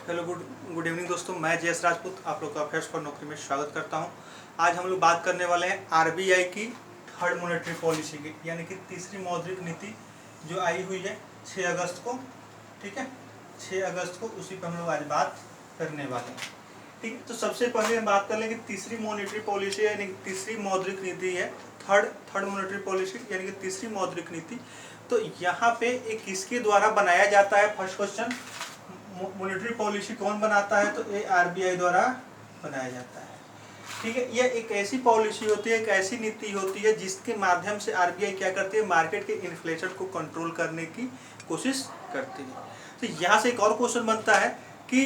Hello good evening दोस्तों, मैं जयस राजपूत आप लोग का अफेयर्स पर नौकरी में स्वागत करता हूं। आज हम लोग बात करने वाले हैं आरबीआई की थर्ड मॉनेटरी पॉलिसी की, यानी कि तीसरी मौद्रिक नीति जो आई हुई है 6 अगस्त को। ठीक है, 6 अगस्त को उसी पर हम लोग आज बात करने वाले हैं। ठीक है, तो सबसे पहले हम बात कर लेंगे तीसरी मॉनेटरी पॉलिसी यानी कि तीसरी मौद्रिक नीति है। थर्ड मॉनेटरी पॉलिसी यानी कि तीसरी मौद्रिक नीति। तो यहाँ पे एक किसके द्वारा बनाया जाता है? फर्स्ट क्वेश्चन, मॉनेटरी पॉलिसी कौन बनाता है? तो ये आरबीआई द्वारा बनाया जाता है। ठीक है, यह एक ऐसी पॉलिसी होती है, एक ऐसी नीति होती है जिसके माध्यम से आरबीआई क्या करती है? मार्केट के इन्फ्लेशन को कंट्रोल करने की कोशिश करती है। तो यहाँ से एक और क्वेश्चन बनता है कि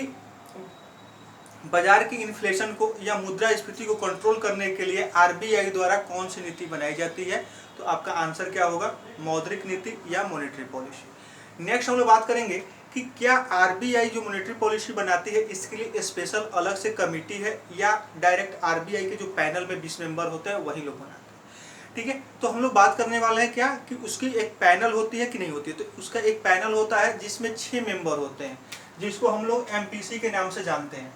बाजार की इन्फ्लेशन को या मुद्रास्फीति को कंट्रोल करने के लिए आरबीआई द्वारा कौन सी नीति बनाई जाती है? तो आपका आंसर क्या होगा? मौद्रिक नीति या मॉनेटरी पॉलिसी। नेक्स्ट हम लोग बात करेंगे कि क्या आरबीआई जो मॉनेटरी पॉलिसी बनाती है इसके लिए स्पेशल अलग से कमेटी है या डायरेक्ट आरबीआई के जो पैनल में 20 मेंबर होते हैं वही लोग बनाते हैं। ठीक है, तो हम लोग बात करने वाले हैं क्या कि उसकी एक पैनल होती है कि नहीं होती है। तो उसका एक पैनल होता है जिसमें 6 मेंबर होते हैं, जिसको हम लोग एमपीसी के नाम से जानते हैं।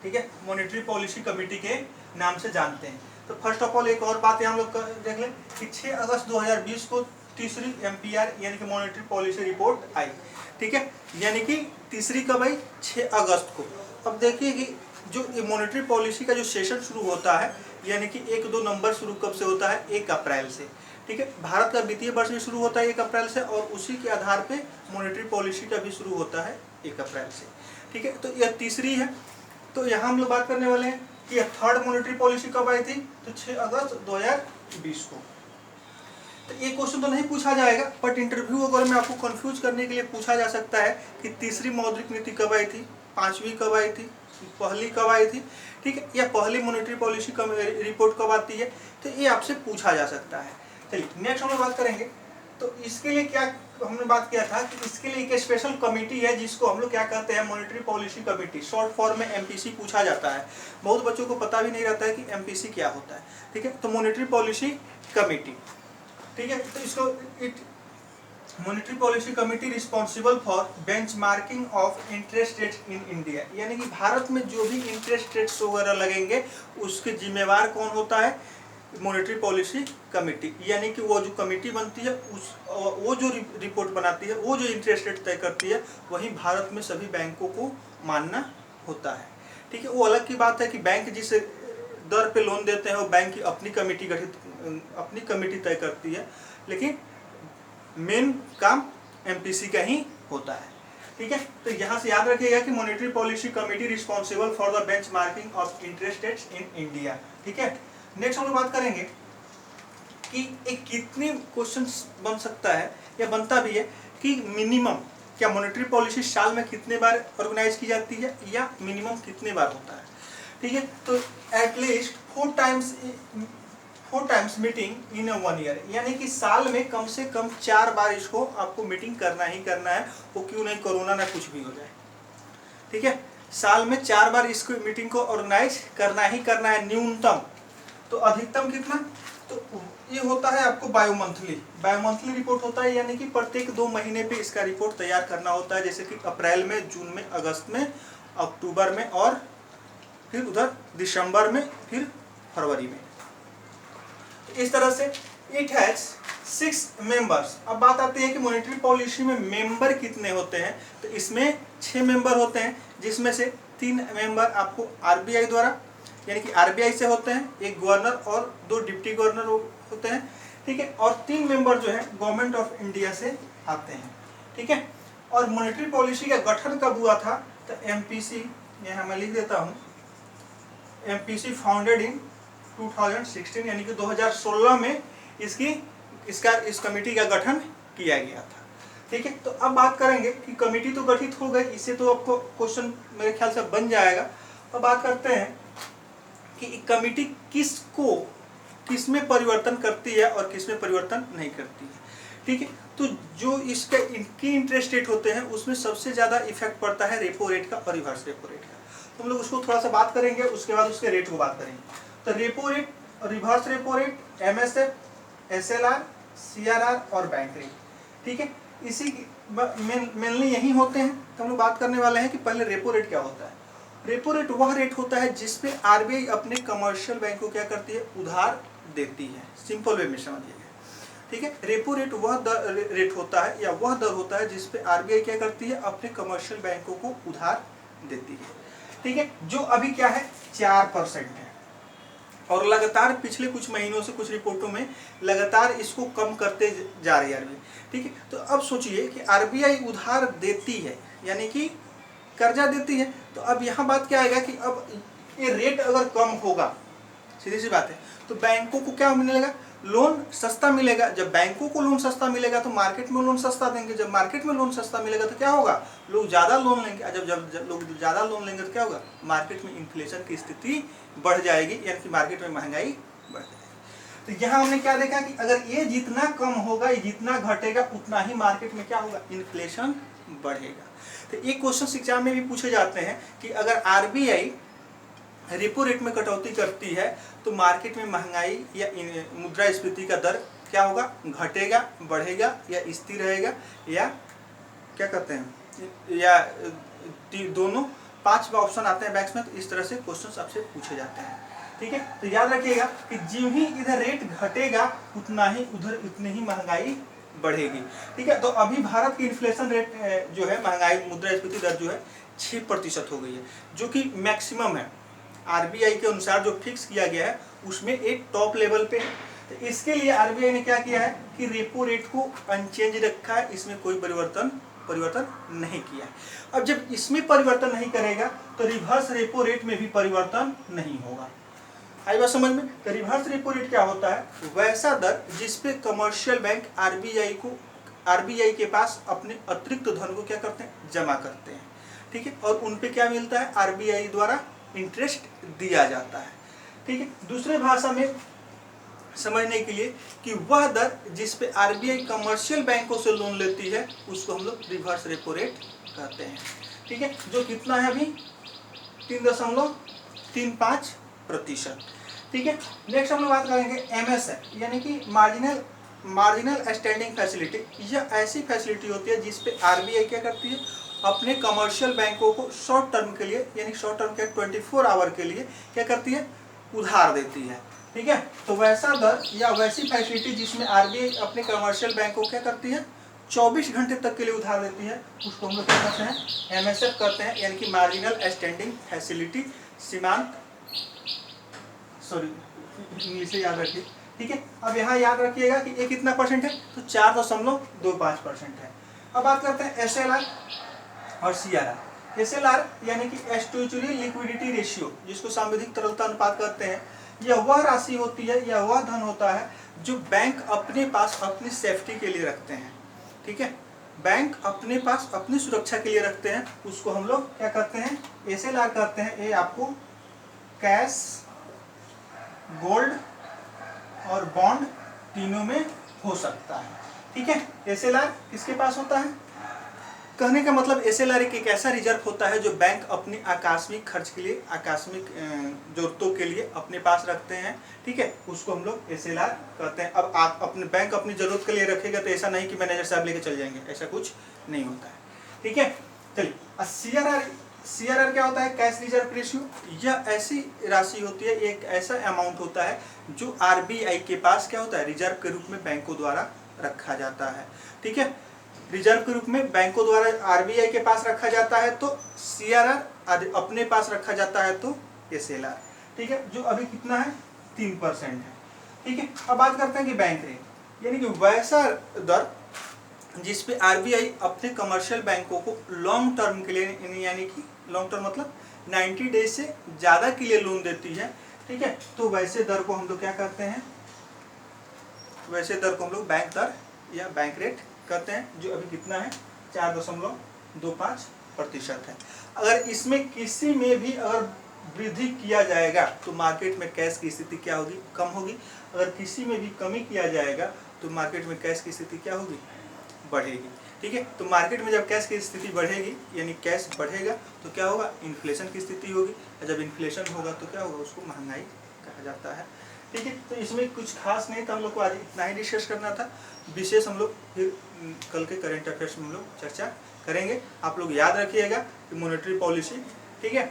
ठीक है, मॉनेटरी पॉलिसी कमेटी के नाम से जानते हैं। तो फर्स्ट ऑफ ऑल एक और बात हम लोग देख लें कि 6 अगस्त 2020 को तीसरी एमपीआर यानी कि मॉनेटरी पॉलिसी रिपोर्ट आई। ठीक है, यानी कि तीसरी कब आई? 6 अगस्त को। अब देखिए कि जो मॉनेटरी पॉलिसी का जो सेशन शुरू होता है यानी कि 1-2 नंबर शुरू कब से होता है? 1 अप्रैल से। ठीक है, भारत का वित्तीय वर्ष भी शुरू होता है 1 अप्रैल से और उसी के आधार पे मॉनेटरी पॉलिसी का भी शुरू होता है 1 अप्रैल से। ठीक है, तो यह तीसरी है। तो यहाँ हम लोग बात करने वाले हैं कि थर्ड मॉनेटरी पॉलिसी कब आई थी? तो 6 अगस्त 2020 को। तो ये क्वेश्चन तो नहीं पूछा जाएगा, बट इंटरव्यू वगैरह में आपको कंफ्यूज करने के लिए पूछा जा सकता है कि तीसरी मौद्रिक नीति कब आई थी, पांचवी कब आई थी, पहली कब आई थी। ठीक है, या पहली मॉनेटरी पॉलिसी रिपोर्ट कब आती है, तो ये आपसे पूछा जा सकता है। चलिए नेक्स्ट हम लोग बात करेंगे। तो इसके लिए क्या हमने बात किया था कि इसके लिए एक स्पेशल कमेटी है जिसको हम लोग क्या कहते हैं? Monetary policy committee, short form में एमपीसी पूछा जाता है। बहुत बच्चों को पता भी नहीं रहता है कि एमपीसी क्या होता है। ठीक है, तो मॉनेटरी पॉलिसी कमेटी। ठीक है, तो इसको monetary policy committee responsible for benchmarking of interest rates in India, यानी कि भारत में जो भी इंटरेस्ट रेट्स वगैरह लगेंगे उसके जिम्मेवार कौन होता है? Monetary policy committee. यानी कि वो जो कमेटी बनती है वो जो रिपोर्ट बनाती है, वो जो इंटरेस्ट रेट तय करती है, वही भारत में सभी बैंकों को मानना होता है। ठीक है, वो अलग की बात है कि बैंक जिस दर पे लोन देते हैं वो बैंक की अपनी कमेटी तय करती है, लेकिन मेन काम एमपीसी का ही होता है। ठीक है, तो यहाँ से याद रखिएगा कि monetary policy committee responsible for the benchmarking of interest rates in India. ठीक है, नेक्स्ट हम लोग बात करेंगे कि एक कितने क्वेश्चन बन सकता है या बनता भी है कि मिनिमम क्या मॉनेटरी पॉलिसी साल में कितने बार ऑर्गेनाइज की जाती है या मिनिमम कितने बार होता है। ठीक है, तो at least 4 times meeting in 1 year, यानी कि साल में कम से कम 4 बार इसको आपको मीटिंग करना ही करना है, वो क्यों नहीं कोरोना ना कुछ भी हो जाए। ठीक है, साल में 4 बार इसको मीटिंग को ऑर्गेनाइज करना ही करना है न्यूनतम। तो अधिकतम कितना? तो ये होता है आपको बायो मंथली रिपोर्ट होता है, यानी कि प्रत्येक 2 महीने पे इसका रिपोर्ट तैयार करना होता है, जैसे कि अप्रैल में, जून में, अगस्त में, अक्टूबर में और फिर उधर दिसंबर में, फिर फरवरी में। इस तरह से इट हैज 6 मेंबर्स। अब बात आती है कि मॉनेटरी पॉलिसी में मेंबर कितने होते हैं। तो इसमें 6 मेंबर होते हैं, जिसमें से 3 मेंबर आपको आरबीआई द्वारा यानी कि आरबीआई से होते हैं, एक गवर्नर और 2 डिप्टी गवर्नर होते हैं। ठीक है, और 3 मेंबर जो है गवर्नमेंट ऑफ इंडिया से आते हैं। ठीक है, और मॉनेटरी पॉलिसी का गठन कब हुआ था? तो एमपीसी, यहाँ मैं लिख देता हूँ, एमपीसी फाउंडेड इन 2016 यानी कि 2016 में इस कमेटी का गठन किया गया था। ठीक है, तो अब बात करेंगे कि कमेटी तो गठित हो गई, इससे तो आपको क्वेश्चन मेरे ख्याल से बन जाएगा। अब बात करते हैं कि कमेटी किसमें परिवर्तन करती है और किसमें परिवर्तन नहीं करती है। ठीक है, तो जो इनकी इंटरेस्ट रेट होते हैं उसमें सबसे ज्यादा इफेक्ट पड़ता है रेपो रेट का और रिवर्स रेपो रेट का। तो हम लोग उसको थोड़ा सा बात करेंगे, उसके बाद उसके रेट को बात करेंगे। तो repo rate, reverse repo rate, MSF, SLR, CRR और बैंक रेट। ठीक है, इसी मेनली यही होते हैं। तो हम लोग बात करने वाले हैं कि पहले रेपो रेट क्या होता है। रेपो रेट वह रेट होता है जिसपे आरबीआई अपने कमर्शियल बैंक को क्या करती है, उधार देती है। सिंपल वे में समझिएगा, ठीक है। रेपो रेट वह रेट होता है या वह दर होता है जिसपे आरबीआई क्या करती है, अपने कमर्शियल बैंकों को उधार देती है, ठीक है। जो अभी क्या है 4% है और लगातार पिछले कुछ महीनों से कुछ रिपोर्टों में लगातार इसको कम करते जा रही है आरबीआई, ठीक है। तो अब सोचिए कि आरबीआई उधार देती है यानी कि कर्जा देती है, तो अब यहाँ बात क्या आएगा कि अब ये रेट अगर कम होगा, सीधी सी बात है, तो बैंकों को क्या मिलेगा, लोन सस्ता मिलेगा। जब बैंकों को लोन सस्ता मिलेगा तो मार्केट में लोन सस्ता देंगे। जब मार्केट में लोन सस्ता मिलेगा तो क्या होगा, लोग ज़्यादा लोन लेंगे। जब लोग ज़्यादा लोन लेंगे तो क्या होगा, मार्केट में इन्फ्लेशन की स्थिति बढ़ जाएगी, यानी कि मार्केट में महंगाई बढ़ जाएगी। तो यहाँ हमने क्या देखा कि अगर ये जितना कम होगा, ये जितना घटेगा, उतना ही मार्केट में क्या होगा, इन्फ्लेशन बढ़ेगा। तो एक क्वेश्चन एग्जाम में भी पूछे जाते हैं कि अगर आरबीआई रेपो रेट में कटौती करती है तो मार्केट में महंगाई या मुद्रास्फीति का दर क्या होगा, घटेगा, बढ़ेगा या स्थिर रहेगा, या क्या कहते हैं, या दोनों। 5 ऑप्शन आते हैं बैंक्स में, तो इस तरह से क्वेश्चन आपसे पूछे जाते हैं, ठीक है। तो याद रखिएगा कि जो ही इधर रेट घटेगा उतना ही उधर उतनी ही महंगाई बढ़ेगी, ठीक है। तो अभी भारत की इन्फ्लेशन रेट जो है, महंगाई मुद्रास्फीति दर जो है 6% हो गई है, जो कि मैक्सिमम है। आरबीआई के अनुसार जो फिक्स किया गया है उसमें एक टॉप लेवल पे है। तो इसके लिए आरबीआई ने क्या किया है कि रेपो रेट को अनचेंज रखा है, इसमें कोई परिवर्तन नहीं किया है। अब जब इसमें परिवर्तन नहीं करेगा तो रिवर्स रेपो रेट में भी परिवर्तन नहीं होगा। आई बात समझ में। तो रिवर्स रेपो रेट क्या होता है, वैसा दर जिसपे कमर्शियल बैंक आरबीआई के पास अपने अतिरिक्त धन को क्या करते हैं, जमा करते हैं, ठीक है। और उन पे क्या मिलता है, आरबीआई द्वारा इंटरेस्ट दिया जाता है, ठीक है। दूसरे भाषा में समझने के लिए कि वह दर जिस पे आरबीआई कमर्शियल बैंकों से लोन लेती है उसको हम लोग रिवर्स रेपो रेट कहते हैं, ठीक है। जो कितना है अभी 3.35%, ठीक है। नेक्स्ट हम लोग बात करेंगे एमएसएफ यानी कि मार्जिनल स्टैंडिंग फैसिलिटी। यह ऐसी फैसिलिटी होती है जिस पे आरबीआई क्या करती है, अपने कमर्शियल बैंकों को शॉर्ट टर्म के लिए, यानी शॉर्ट टर्म के 24 आवर के लिए क्या करती है, उधार देती है, ठीक है। तो वैसा दर या वैसी फैसिलिटी जिसमें आरबीआई अपने कमर्शियल बैंक को क्या करती है, 24 घंटे तक के लिए उधार देती है, उसको हम लोग क्या करते हैं, एमएसएफ करते हैं, यानी कि मार्जिनल स्टैंडिंग फैसिलिटी। सीमांत, सॉरी इंग्लिश से याद रखिए, ठीक है। अब यहाँ याद रखिएगा कि ये कितना परसेंट है, तो 4.25% है। अब बात करते हैं एसएलआर और सीआरआर। एसएलआर यानी कि स्टैट्यूटरी लिक्विडिटी रेशियो, जिसको सांविधिक तरलता अनुपात कहते हैं। यह वह राशि होती है, यह वह धन होता है जो बैंक अपने पास अपनी सेफ्टी के लिए रखते हैं, ठीक है। बैंक अपने पास अपनी सुरक्षा के लिए रखते हैं, उसको हम लोग क्या करते हैं, एसएलआर कहते हैं। ये आपको कैश, गोल्ड और बॉन्ड तीनों में हो सकता है, ठीक है। एसएलआर किसके पास होता है, कहने का मतलब एसएलआर एक ऐसा रिजर्व होता है जो बैंक अपने आकस्मिक खर्च के लिए, आकस्मिक जरूरतों के लिए अपने पास रखते हैं, ठीक है। उसको हम लोग एसएलआर कहते हैं। अब आप अपने बैंक अपनी जरूरत के लिए रखेगा तो ऐसा नहीं कि मैनेजर साहब लेके चल जाएंगे, ऐसा कुछ नहीं होता है, ठीक है। चलिए, सीआरआर क्या होता है, कैश रिजर्व रेशियो। यह ऐसी राशि होती है, एक ऐसा अमाउंट होता है जो आरबीआई के पास क्या होता है, रिजर्व के रूप में बैंकों द्वारा रखा जाता है, ठीक है। रिजर्व के रूप में बैंकों द्वारा आरबीआई के पास रखा जाता है तो सीआरआर, अपने पास रखा जाता है तो एसएलआर, ठीक है। जो अभी कितना है, 3% है, ठीक है। अब बात करते हैं कि बैंक रेट, यानी कि वैसा दर जिस पे आरबीआई अपने कमर्शियल बैंकों को लॉन्ग टर्म के लिए, यानी कि लॉन्ग टर्म मतलब 90 डेज से ज़्यादा के लिए लोन देती है, ठीक है। तो वैसे दर को हम लोग क्या करते हैं, वैसे दर को हम लोग बैंक दर या बैंक रेट कहते हैं, जो अभी कितना है 4.25% है। अगर इसमें किसी में भी अगर वृद्धि किया जाएगा तो मार्केट में कैश की स्थिति क्या होगी, कम होगी। अगर किसी में भी कमी किया जाएगा तो मार्केट में कैश की स्थिति क्या होगी, बढ़ेगी, ठीक है। तो मार्केट में जब कैश की स्थिति बढ़ेगी यानी कैश बढ़ेगा तो क्या होगा, इन्फ्लेशन की स्थिति होगी। और जब इन्फ्लेशन होगा तो क्या होगा, उसको महंगाई कहा जाता है, ठीक है, तो इसमें कुछ खास नहीं था, हम लोग को आज इतना ही डिस्कस करना था। विशेष हम लोग फिर कल के करंट अफेयर्स में हम लोग चर्चा करेंगे। आप लोग याद रखिएगा कि मॉनेटरी पॉलिसी, ठीक है,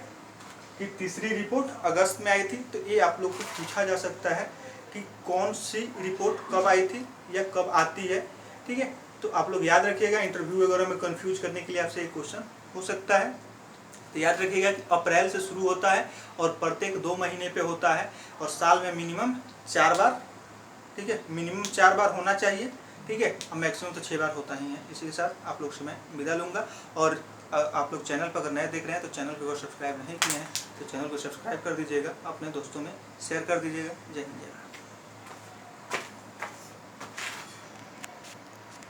कि तीसरी रिपोर्ट अगस्त में आई थी। तो ये आप लोग को पूछा जा सकता है कि कौन सी रिपोर्ट कब आई थी या कब आती है, ठीक है। तो आप लोग याद रखिएगा, इंटरव्यू वगैरह में कंफ्यूज करने के लिए आपसे एक क्वेश्चन हो सकता है। तो याद रखिएगा कि अप्रैल से शुरू होता है और प्रत्येक 2 महीने पे होता है और साल में मिनिमम 4 बार, ठीक है, मिनिमम 4 बार होना चाहिए, ठीक है, और मैक्सिमम तो 6 बार होता ही है। इसी के साथ आप लोग से मैं विदा लूँगा। और आप लोग चैनल पर अगर नए देख रहे हैं तो चैनल को अगर सब्सक्राइब नहीं किए हैं तो चैनल को सब्सक्राइब कर दीजिएगा, अपने दोस्तों में शेयर कर दीजिएगा। जय हिंद, जय भारत।